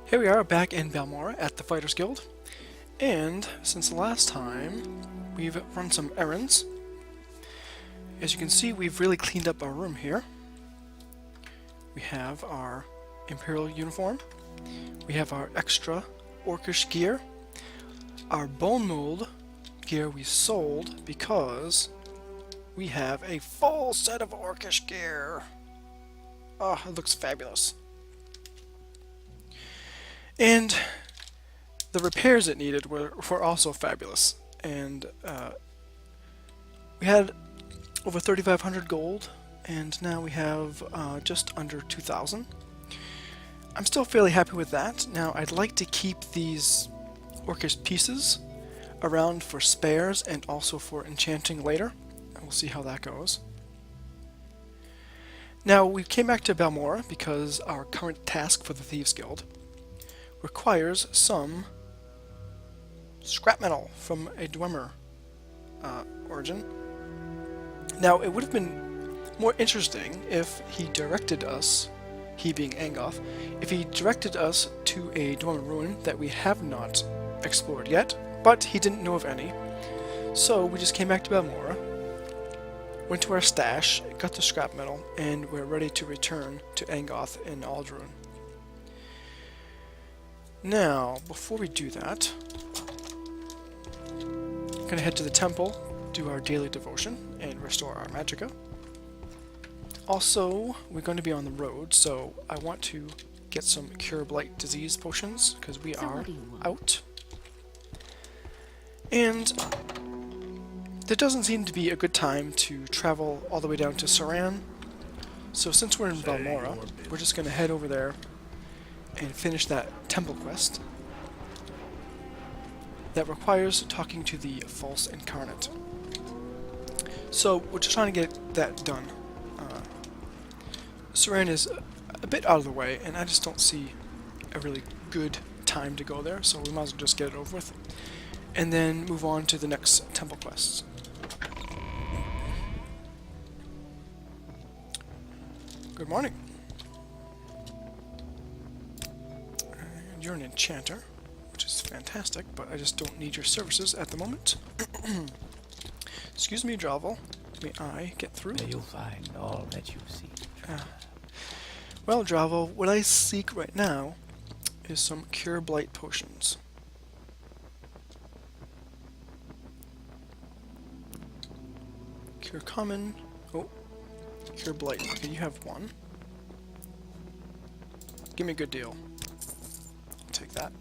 Here we are back in Balmora at the Fighters Guild, and since the last time we've run some errands. As you can see, we've really cleaned up our room here. We have our Imperial uniform, we have our extra Orcish gear, our bone mold gear we sold because we have a full set of Orcish gear. Oh, it looks fabulous. And the repairs it needed were also fabulous. And we had over 3,500 gold, and now we have just under 2,000. I'm still fairly happy with that. Now I'd like to keep these Orcish pieces around for spares and also for enchanting later. And we'll see how that goes. Now we came back to Balmora because our current task for the Thieves Guild requires some scrap metal from a Dwemer origin. Now it would have been more interesting if he directed us, he being Angoth, if he directed us to a Dwemer ruin that we have not explored yet, but he didn't know of any. So we just came back to Balmora, went to our stash, got the scrap metal, and we're ready to return to Angoth in Aldruin. Now, before we do that, we're going to head to the temple, do our daily devotion, and restore our magicka. Also, we're going to be on the road, so I want to get some Cure Blight disease potions, because we are out. And there doesn't seem to be a good time to travel all the way down to Saran, so since we're in Balmora, we're just going to head over there and finish that temple quest that requires talking to the false incarnate. So we're just trying to get that done. Saran is a bit out of the way, and I just don't see a really good time to go there, so we might as well just get it over with and then move on to the next temple quests. Good morning. You're an enchanter, which is fantastic, but I just don't need your services at the moment. Excuse me, Dravel. May I get through? May you find all that you seek. Well, Dravel, what I seek right now is some Cure Blight potions. Cure Common. Oh, Cure Blight. Okay, you have one. Give me a good deal. Take that.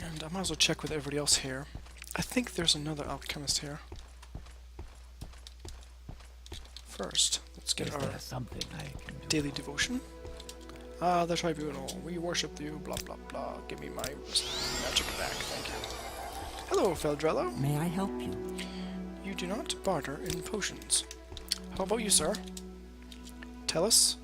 And I might as well check with everybody else here. I think there's another alchemist here. First, let's get our daily devotion. Ah, the tribunal. We worship you, blah blah blah. Give me my magic back, thank you. Hello, Feldrello. May I help you? You do not barter in potions. How about you, sir? Tell us.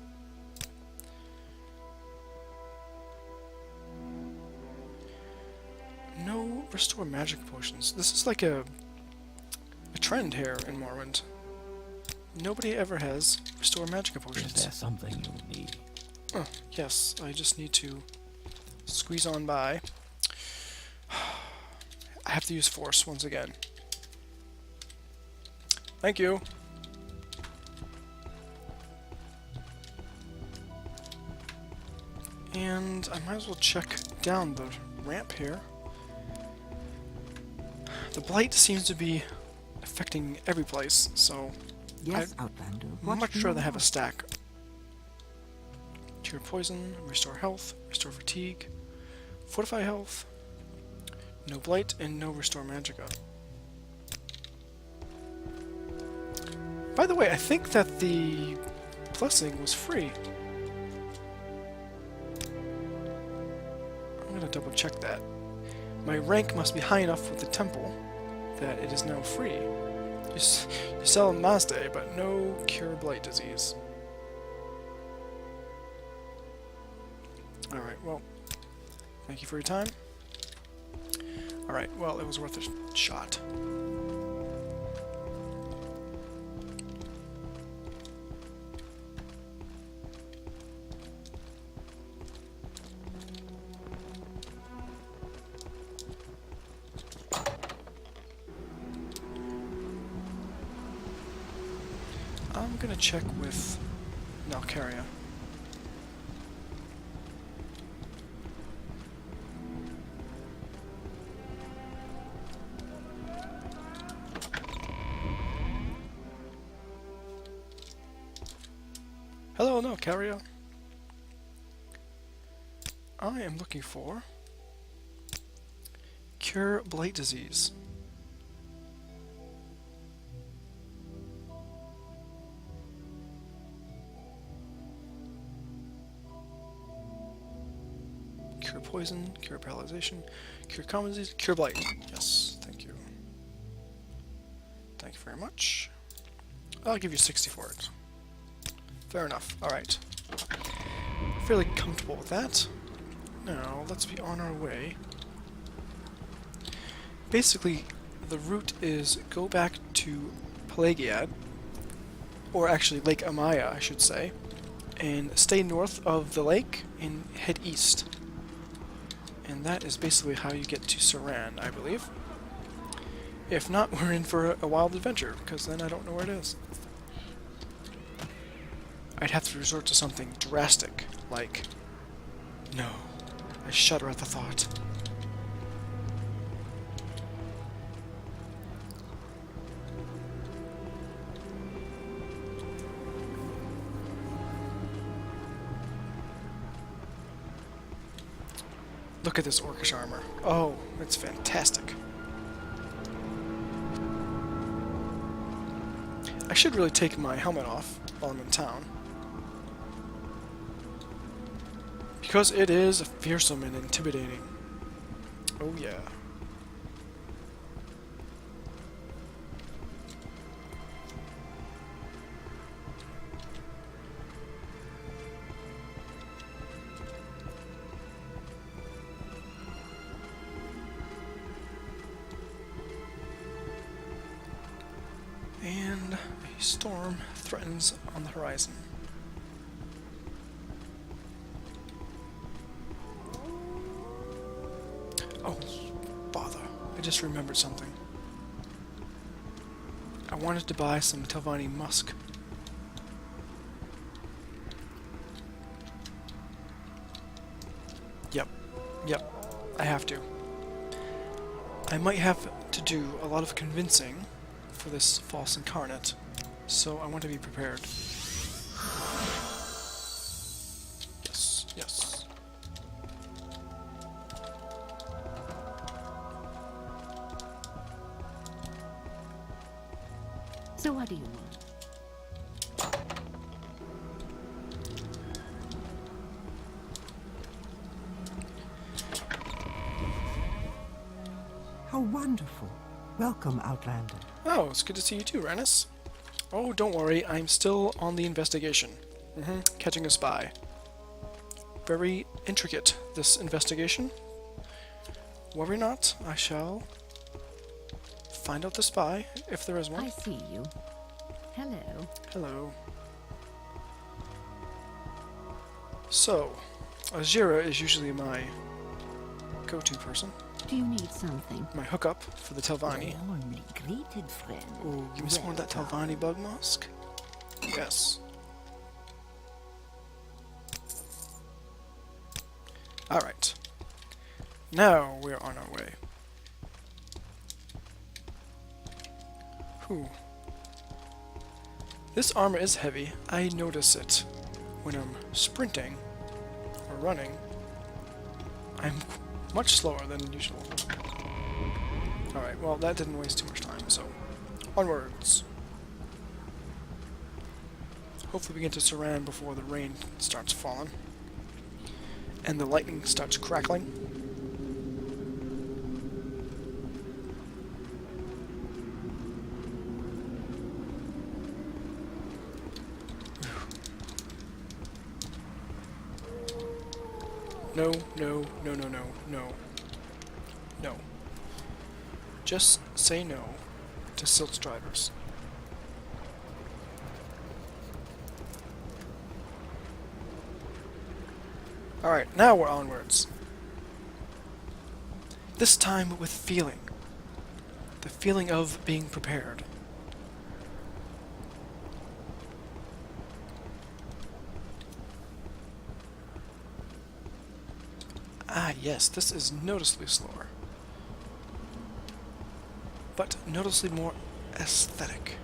No restore magic potions. This is like a trend here in Morrowind. Nobody ever has restore magic potions. Is there something you need? Oh, yes, I just need to squeeze on by. I have to use force once again. Thank you. And I might as well check down the ramp here. The blight seems to be affecting every place, so yes, Outlander. I'd much rather have a stack. Cure poison, restore health, restore fatigue, fortify health, no blight, and no restore magicka. By the way, I think that the blessing was free. I'm gonna double check that. My rank must be high enough with the temple that it is now free. You sell Mazda, but no Cure Blight disease. Alright, well, thank you for your time. Alright, well, it was worth a shot. I'm gonna check with Nalcaria. Hello, Nalcaria. I am looking for cure blight disease. Cure poison, cure paralyzation, cure common disease, cure blight. Yes, thank you. Thank you very much. I'll give you 60 for it. Fair enough. Alright. Fairly comfortable with that. Now, let's be on our way. Basically, the route is go back to Pelagiad, or actually Lake Amaya, I should say, and stay north of the lake and head east. And that is basically how you get to Saran, I believe. If not, we're in for a wild adventure, because then I don't know where it is. I'd have to resort to something drastic, like... No. I shudder at the thought. Look at this orcish armor. Oh, it's fantastic. I should really take my helmet off while I'm in town, because it is fearsome and intimidating. Oh yeah. And a storm threatens on the horizon. Oh, bother. I just remembered something. I wanted to buy some Telvanni musk. Yep, I have to. I might have to do a lot of convincing for this false incarnate, so I want to be prepared. Yes. So what do you want? How wonderful. Welcome, Outlander. Oh, it's good to see you too, Rannis. Oh, don't worry, I'm still on the investigation. Catching a spy. Very intricate, this investigation. Worry not, I shall find out the spy, if there is one. I see you. Hello. Hello. So, Azira is usually my go-to person. Do you need something? My hookup for the Telvanni. Warmly greeted, friend. Ooh, give me some more of that Telvanni bug musk. Yes. Alright. Now we're on our way. Whew. This armor is heavy. I notice it when I'm sprinting or running. I'm much slower than usual. Alright, well that didn't waste too much time, so onwards. Hopefully we get to Saran before the rain starts falling and the lightning starts crackling. No. No. Just say no to silt drivers. Alright, now we're onwards. This time with feeling. The feeling of being prepared. Ah, yes, this is noticeably slower, but noticeably more aesthetic.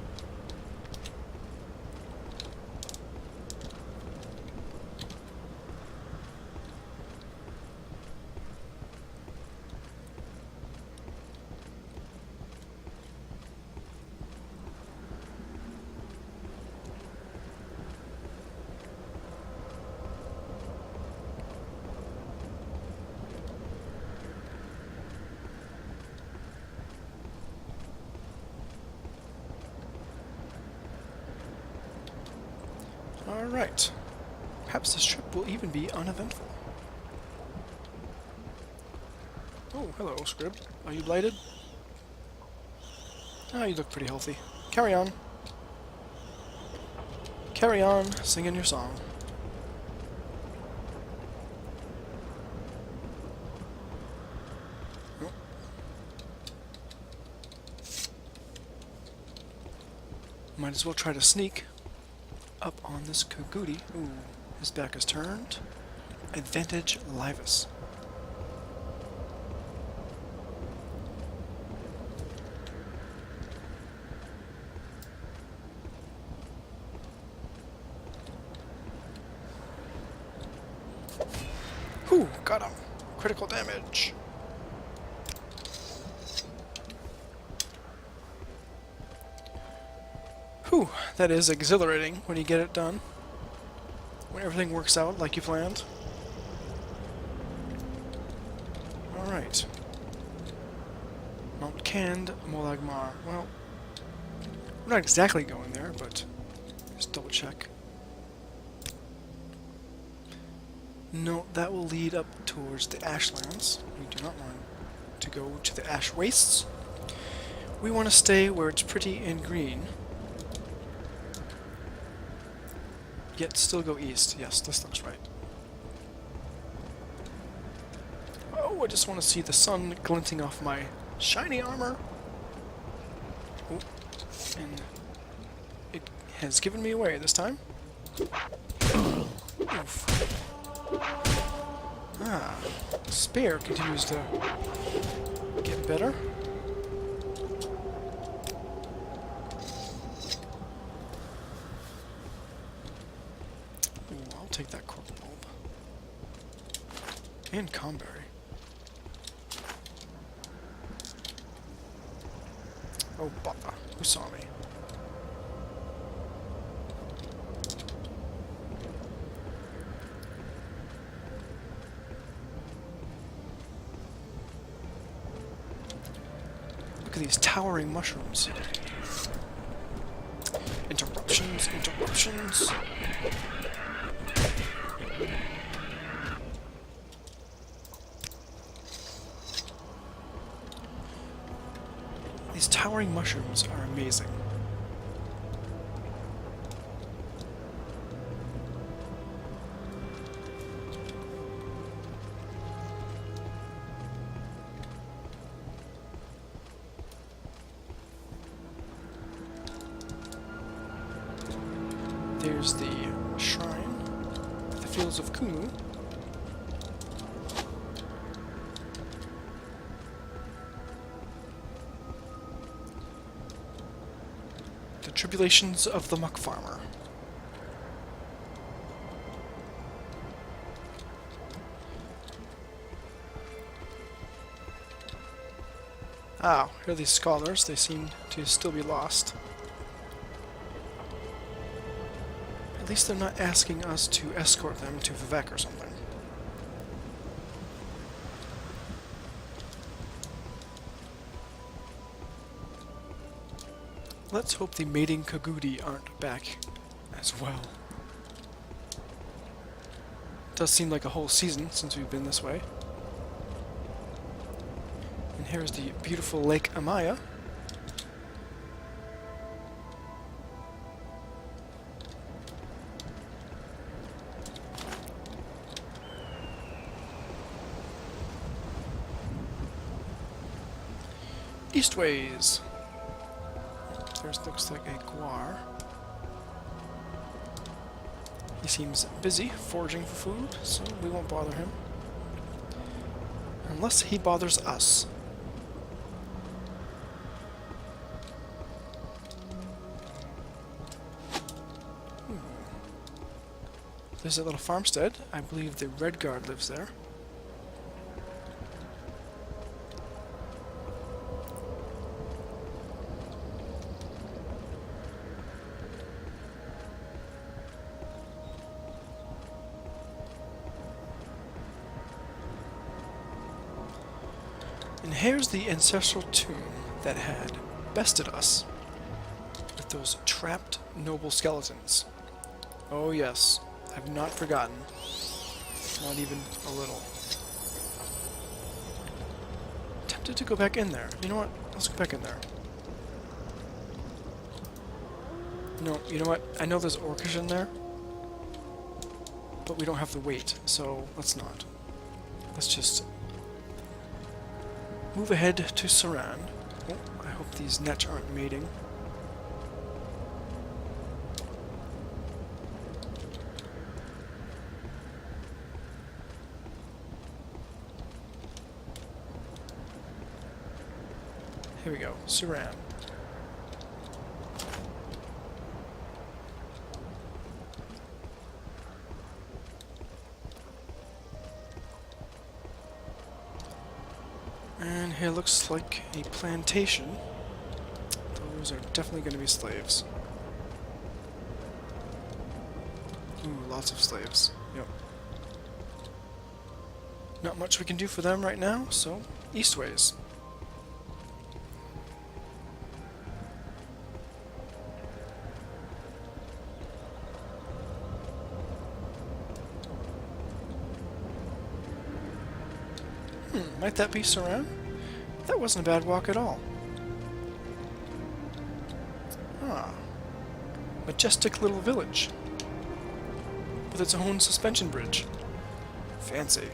Alright. Perhaps this trip will even be uneventful. Oh, hello, Scrib. Are you blighted? Ah, you look pretty healthy. Carry on. Carry on, singing your song. Oh. Might as well try to sneak up on this Kagudi. Ooh, his back is turned. Advantage Laevus. Whew, got him. Critical damage. Whew, that is exhilarating when you get it done. When everything works out like you planned. Alright. Mount Cand, Molagmar. Well, we're not exactly going there, but just double check. No, that will lead up towards the Ashlands. We do not want to go to the Ash Wastes. We want to stay where it's pretty and green. Yet still go east. Yes, this looks right. Oh, I just want to see the sun glinting off my shiny armor. Oh, and it has given me away this time. Oof. Ah, Spear continues to get better. Ooh, I'll take that cork bulb. And Comberry. Oh, Baba, who saw me? Look at these towering mushrooms. Interruptions, interruptions. These towering mushrooms are amazing. There's the shrine, the fields of Kumu. The tribulations of the muck farmer. Ah, here are these scholars. They seem to still be lost. At least they're not asking us to escort them to Vivek or something. Let's hope the mating Kagudi aren't back as well. It does seem like a whole season since we've been this way. And here's the beautiful Lake Amaya. Eastways. There's looks like a Guar. He seems busy foraging for food, so we won't bother him. unless he bothers us. There's a little farmstead. I believe the Red Guard lives there. And here's the ancestral tomb that had bested us with those trapped noble skeletons. Oh yes, I've not forgotten. Not even a little. Tempted to go back in there. You know what? Let's go back in there. No, you know what? I know there's orcish in there, but we don't have the weight, so let's not. Let's just move ahead to Saran. Oh, I hope these nets aren't mating. Here we go, Saran. And here looks like a plantation. Those are definitely going to be slaves. Ooh, lots of slaves. Yep. Not much we can do for them right now, so eastways. Might that be Saran? That wasn't a bad walk at all. Ah. Majestic little village. With its own suspension bridge. Fancy.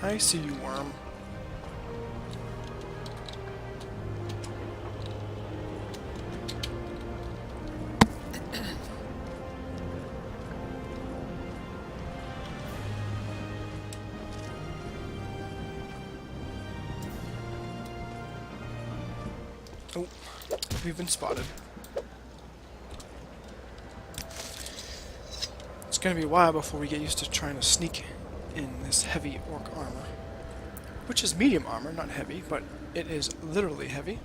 I see you, worm. Oh, we've been spotted. It's gonna be a while before we get used to trying to sneak in this heavy orc armor. Which is medium armor, not heavy, but it is literally heavy.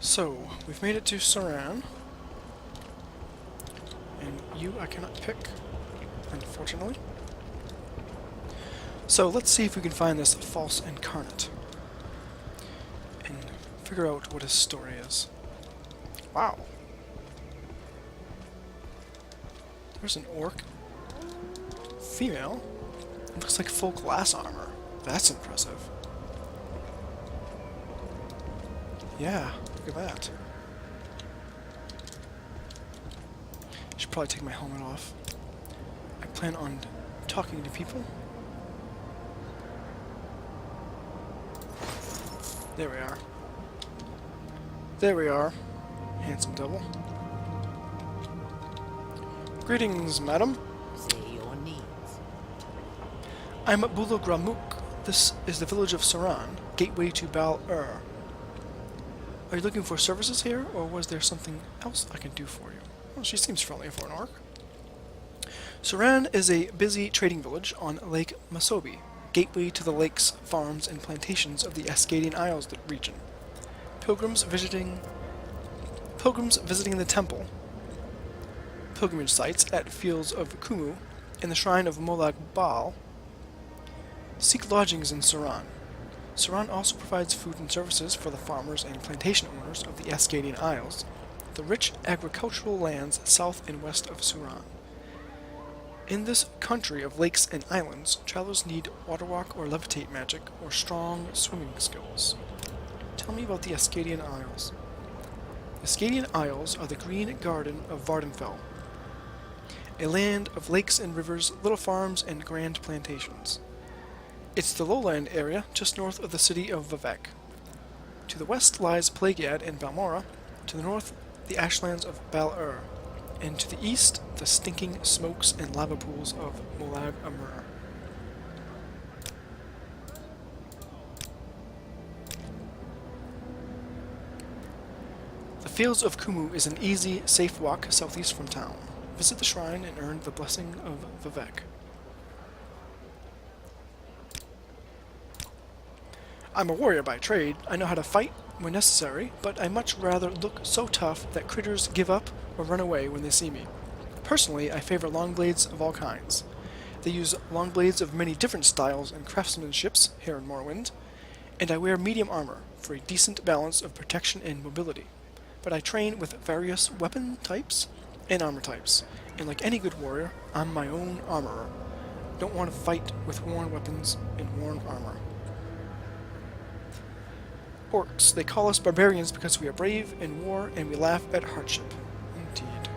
So, we've made it to Saran. And you I cannot pick, unfortunately. So, let's see if we can find this false incarnate. And figure out what his story is. Wow. There's an orc. Female. Looks like full glass armor. That's impressive. Yeah, look at that. Should probably take my helmet off. I plan on talking to people. There we are. There we are. Handsome devil. Greetings, madam. Say your needs. I'm at Bulogramuk. This is the village of Saran, gateway to Bal-Ur. Are you looking for services here, or was there something else I can do for you? Well, she seems friendly for an orc. Saran is a busy trading village on Lake Masobi, gateway to the lakes, farms, and plantations of the Ascadian Isles region. Pilgrims visiting the temple, pilgrimage sites at Fields of Kumu, and the shrine of Molag Bal seek lodgings in Saran. Saran also provides food and services for the farmers and plantation owners of the Ascadian Isles, the rich agricultural lands south and west of Saran. In this country of lakes and islands, travelers need waterwalk or levitate magic or strong swimming skills. Tell me about the Ascadian Isles. The Ascadian Isles are the green garden of Vardenfell, a land of lakes and rivers, little farms, and grand plantations. It's the lowland area just north of the city of Vivec. To the west lies Plagiad and Balmora, to the north the ashlands of Bal-Ur, and to the east the stinking smokes and lava pools of Molag Amur. The Fields of Kumu is an easy, safe walk southeast from town. Visit the shrine and earn the blessing of Vivec. I'm a warrior by trade. I know how to fight when necessary, but I much rather look so tough that critters give up or run away when they see me. Personally, I favor long blades of all kinds. They use long blades of many different styles and craftsmanships here in Morrowind, and I wear medium armor for a decent balance of protection and mobility. But I train with various weapon types and armor types, and like any good warrior, I'm my own armorer. Don't want to fight with worn weapons and worn armor. Orcs. They call us barbarians because we are brave in war and we laugh at hardship. Indeed.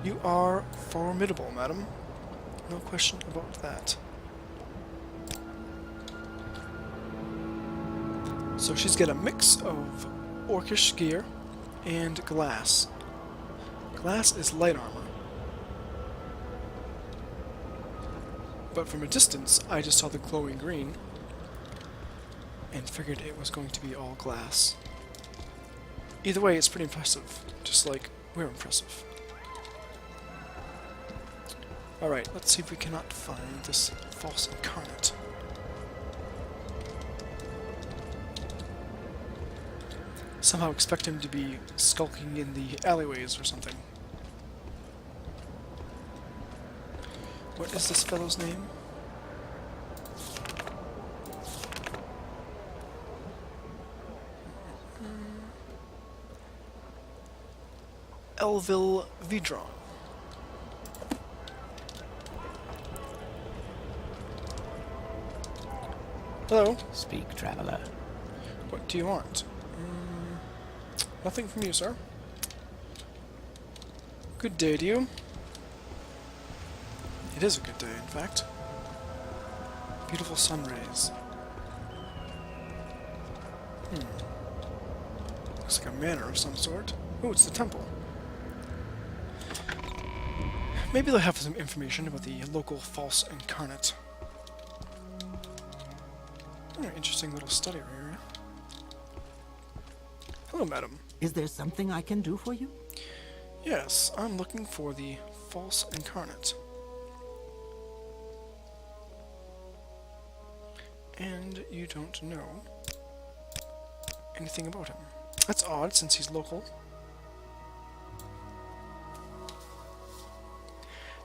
You are formidable, madam. No question about that. So she's got a mix of orcish gear and glass. Glass is light armor. But from a distance, I just saw the glowing green and figured it was going to be all glass. Either way, it's pretty impressive. Just like we're impressive. Alright, let's see if we cannot find this false incarnate. Somehow expect him to be skulking in the alleyways or something. What is this fellow's name? Elvil Vidron. Hello. Speak, traveler. What do you want? Nothing from you, sir. Good day to you. It is a good day, in fact. Beautiful sun rays. Looks like a manor of some sort. Oh, it's the temple. Maybe they'll have some information about the local false incarnate. Oh, interesting little study area. Hello, madam. Is there something I can do for you? Yes, I'm looking for the false incarnate. And you don't know anything about him. That's odd, since he's local.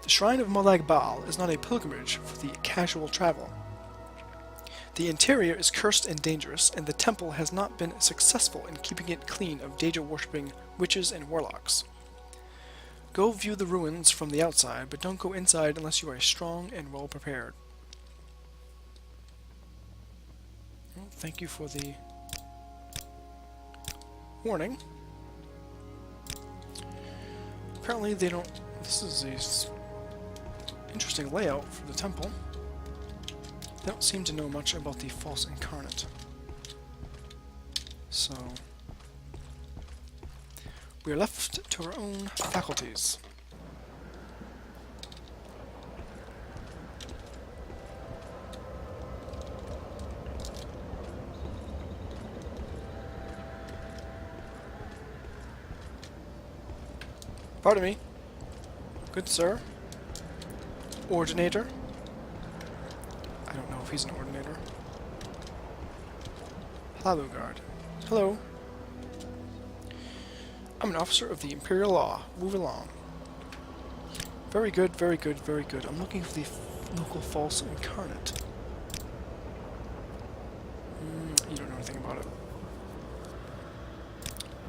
The Shrine of Molag Bal is not a pilgrimage for the casual traveler. The interior is cursed and dangerous, and the temple has not been successful in keeping it clean of Daedra-worshipping witches and warlocks. Go view the ruins from the outside, but don't go inside unless you are strong and well prepared. Well, thank you for the warning. Apparently they don't... This is a interesting layout for the temple. They don't seem to know much about the false incarnate. So... we are left to our own faculties. Pardon me. Good sir. Ordinator. I don't know if he's an ordinator. Halugard. Hello. I'm an officer of the Imperial Law. Move along. Very good, very good, very good. I'm looking for the local false incarnate. You don't know anything about it.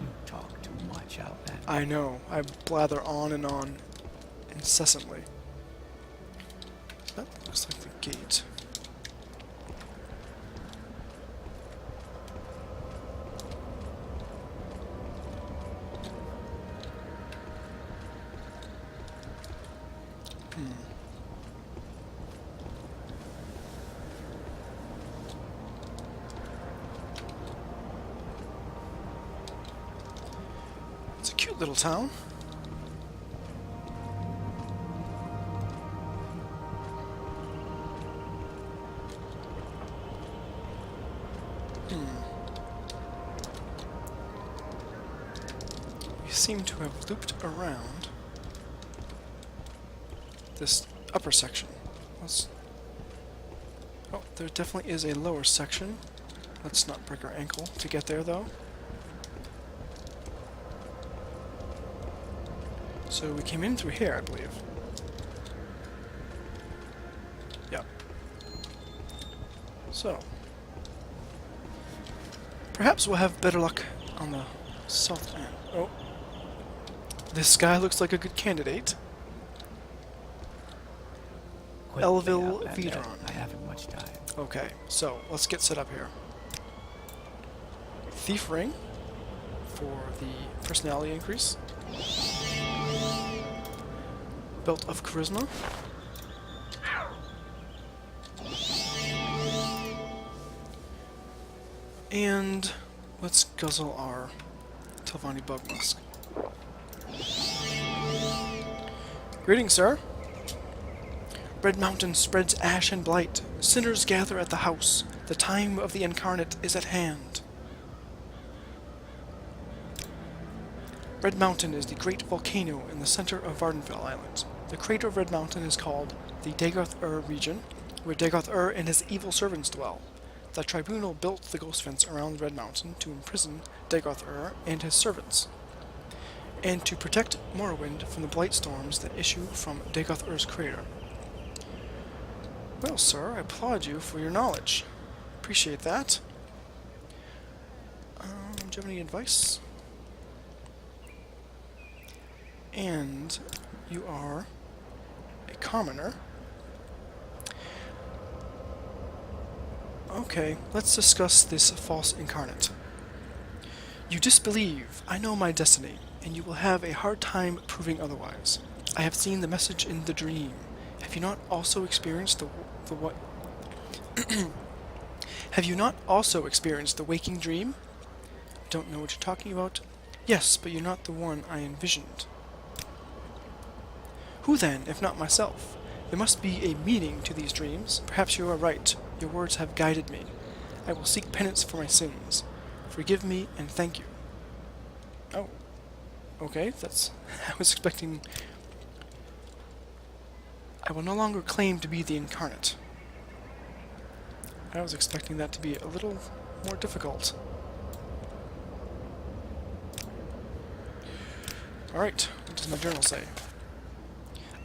You talk too much, Outlander. I know. I blather on and on incessantly. That looks like the gate. cute little town. We seem to have looped around this upper section. Oh, there definitely is a lower section. Let's not break our ankle to get there, though. So we came in through here, I believe. Yeah. So, perhaps we'll have better luck on the south end. Oh, this guy looks like a good candidate. Quickly, Elvil Outlander. Vidron. I haven't much time. Okay, so let's get set up here. Thief ring for the personality increase. Belt of charisma. And let's guzzle our Telvanni bug musk. Greetings, sir. Red Mountain spreads ash and blight. Sinners gather at the house. The time of the incarnate is at hand. Red Mountain is the great volcano in the center of Vardenfell Island. The crater of Red Mountain is called the Dagoth-Ur region, where Dagoth-Ur and his evil servants dwell. The tribunal built the ghost fence around Red Mountain to imprison Dagoth-Ur and his servants, and to protect Morrowind from the blight storms that issue from Dagoth-Ur's crater. Well, sir, I applaud you for your knowledge. Appreciate that. Do you have any advice? And you are a commoner. Okay, let's discuss this false incarnate. You disbelieve. I know my destiny, and you will have a hard time proving otherwise. I have seen the message in the dream. Have you not also experienced the what? Have you not also experienced the waking dream? Don't know what you're talking about. Yes, but you're not the one I envisioned. Who then, if not myself? There must be a meaning to these dreams. Perhaps you are right. Your words have guided me. I will seek penance for my sins. Forgive me and thank you. Oh. Okay, that's... I was expecting... I will no longer claim to be the incarnate. I was expecting that to be a little more difficult. Alright, what does my journal say?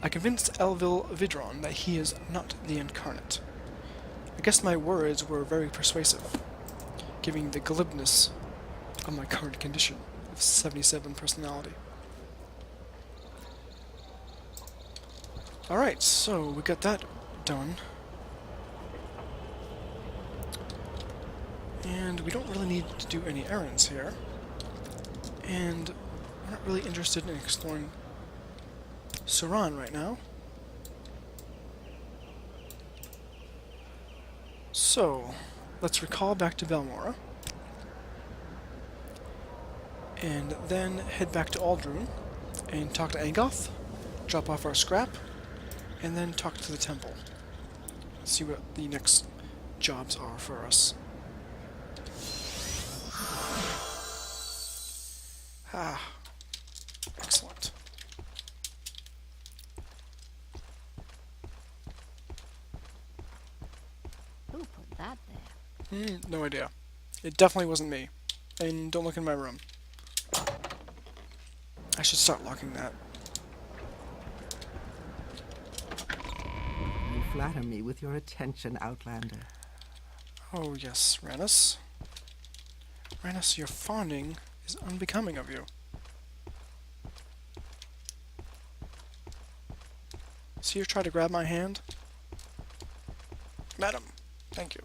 I convinced Elvil Vidron that he is not the incarnate. I guess my words were very persuasive, giving the glibness of my current condition of 77 personality. Alright, so we got that done. And we don't really need to do any errands here. And I'm not really interested in exploring Suran right now. So, let's recall back to Belmora. And then head back to Aldrune and talk to Angoth, drop off our scrap, and then talk to the temple. See what the next jobs are for us. Ah, excellent. Who put that there? No idea. It definitely wasn't me. And don't look in my room. I should start locking that. You flatter me with your attention, Outlander. Oh yes, Ranus. Ranus, your fawning is unbecoming of you. See her try to grab my hand? Madam, thank you.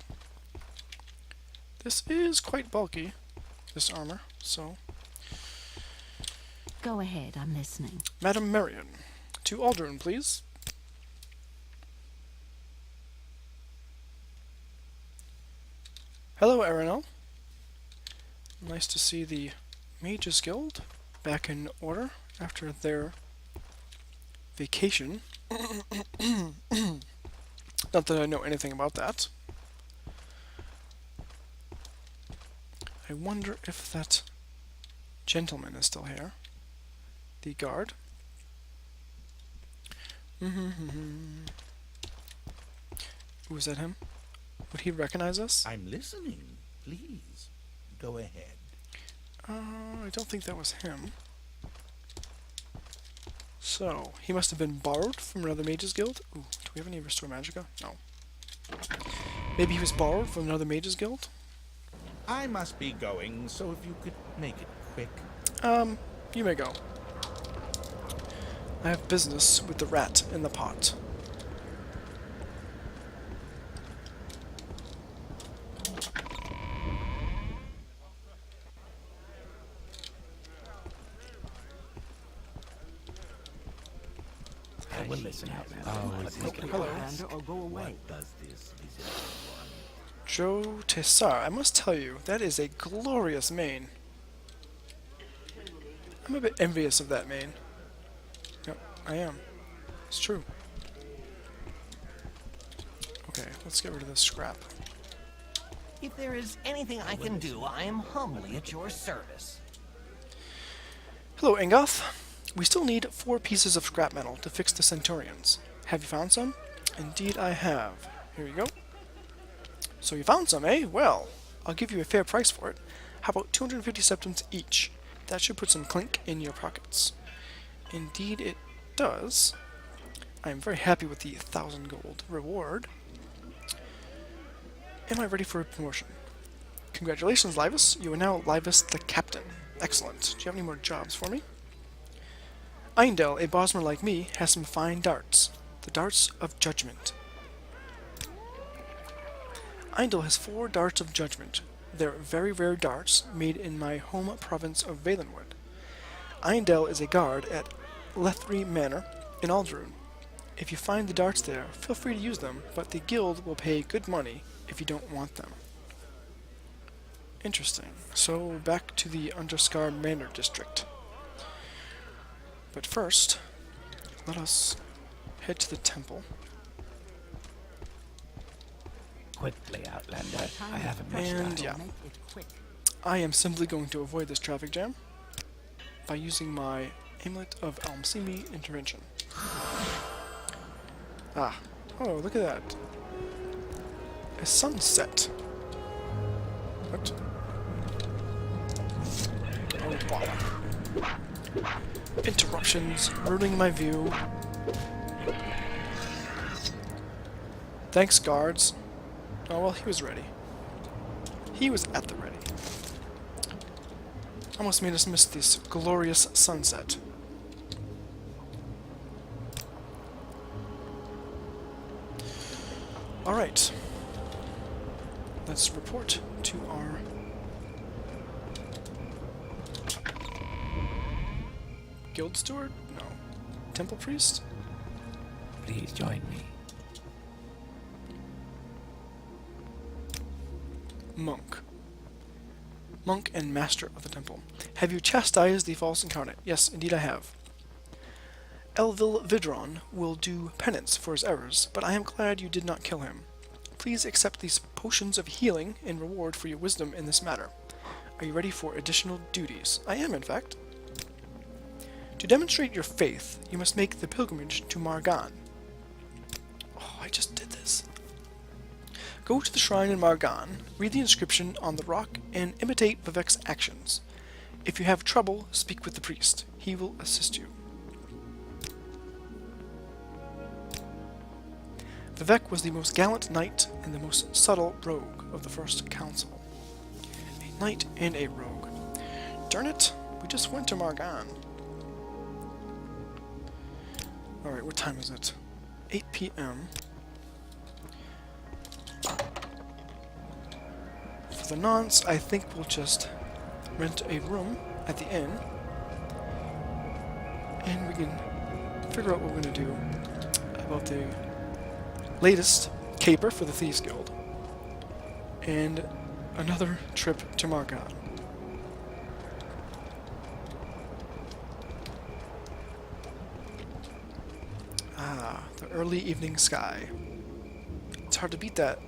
This is quite bulky, this armor, so... Go ahead, I'm listening. Madam Marion, to Aldrune, please. Hello, Arenal. Nice to see the Mages Guild back in order after their vacation. Not that I know anything about that. I wonder if that gentleman is still here. The guard. Was that him? Would he recognize us? I'm listening. Please, go ahead. I don't think that was him. So, he must have been borrowed from another mage's guild? Ooh, do we have any restore magicka? No. Maybe he was borrowed from another mage's guild? I must be going, so if you could make it quick. You may go. I have business with the rat in the pot. I will listen out. Hello. Outlander, or go away. Does this Joe Tessar, I must tell you, that is a glorious mane. I'm a bit envious of that mane. Yep, I am. It's true. Okay, let's get rid of this scrap. If there is anything I can do, I am humbly at your service. Hello, Ingoth. We still need 4 pieces of scrap metal to fix the Centurions. Have you found some? Indeed I have. Here you go. So you found some, eh? Well, I'll give you a fair price for it. How about 250 septims each? That should put some clink in your pockets. Indeed it does. I am very happy with the 1,000 gold reward. Am I ready for a promotion? Congratulations, Laevus. You are now Laevus the Captain. Excellent. Do you have any more jobs for me? Eindel, a Bosmer like me, has some fine darts. The darts of judgment. Eindel has 4 darts of judgment. They're very rare darts made in my home province of Valenwood. Eindel is a guard at Lethry Manor in Aldrune. If you find the darts there, feel free to use them, but the guild will pay good money if you don't want them. Interesting. So back to the Underscar Manor district. But first, let us head to the temple. quickly, Outlander? I haven't much And time. yeah, Make it quick. I am simply going to avoid this traffic jam by using my Amulet of Almsimi intervention. Ah, oh, look at that. A sunset. What? Oh, wow. Interruptions, ruining my view. Thanks, guards. Oh, well, he was ready. He was at the ready. Almost made us miss this glorious sunset. Alright. Let's report to our guild steward? No. Temple priest? Please join me. Monk. Monk and master of the temple. Have you chastised the false incarnate? Yes, indeed I have. Elvil Vidron will do penance for his errors, but I am glad you did not kill him. Please accept these potions of healing in reward for your wisdom in this matter. Are you ready for additional duties? I am, in fact. To demonstrate your faith, you must make the pilgrimage to Margan. Oh, I just did this. Go to the shrine in Margan, read the inscription on the rock, and imitate Vivek's actions. If you have trouble, speak with the priest. He will assist you. Vivek was the most gallant knight and the most subtle rogue of the first council. A knight and a rogue. Darn it, we just went to Margan. Alright, what time is it? 8 p.m. For the nonce, I think we'll just rent a room at the inn, and we can figure out what we're going to do about the latest caper for the Thieves Guild, and another trip to Margan. Ah, the early evening sky. It's hard to beat that.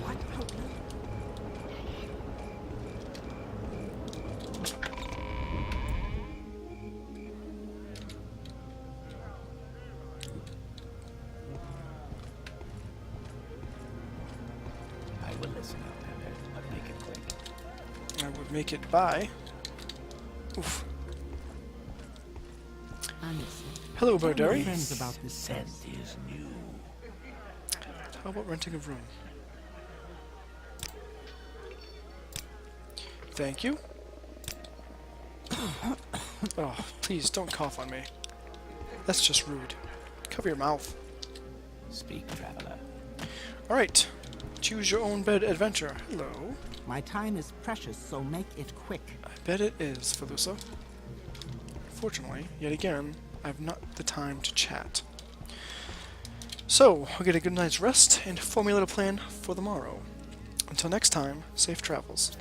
What? I will listen, Outlander, but make it quick. I would make it by. Oof. I'm listening. Hello, Tell my Bardari. friends about this Scent place. is new. How about renting a room? Thank you. Oh, please don't cough on me. That's just rude. Cover your mouth. Speak, traveler. Alright. Choose your own bed adventure. Hello. My time is precious, so make it quick. I bet it is, Felusa. Fortunately, yet again, I've not the time to chat. So, I'll get a good night's rest and formulate a plan for the morrow. Until next time, safe travels.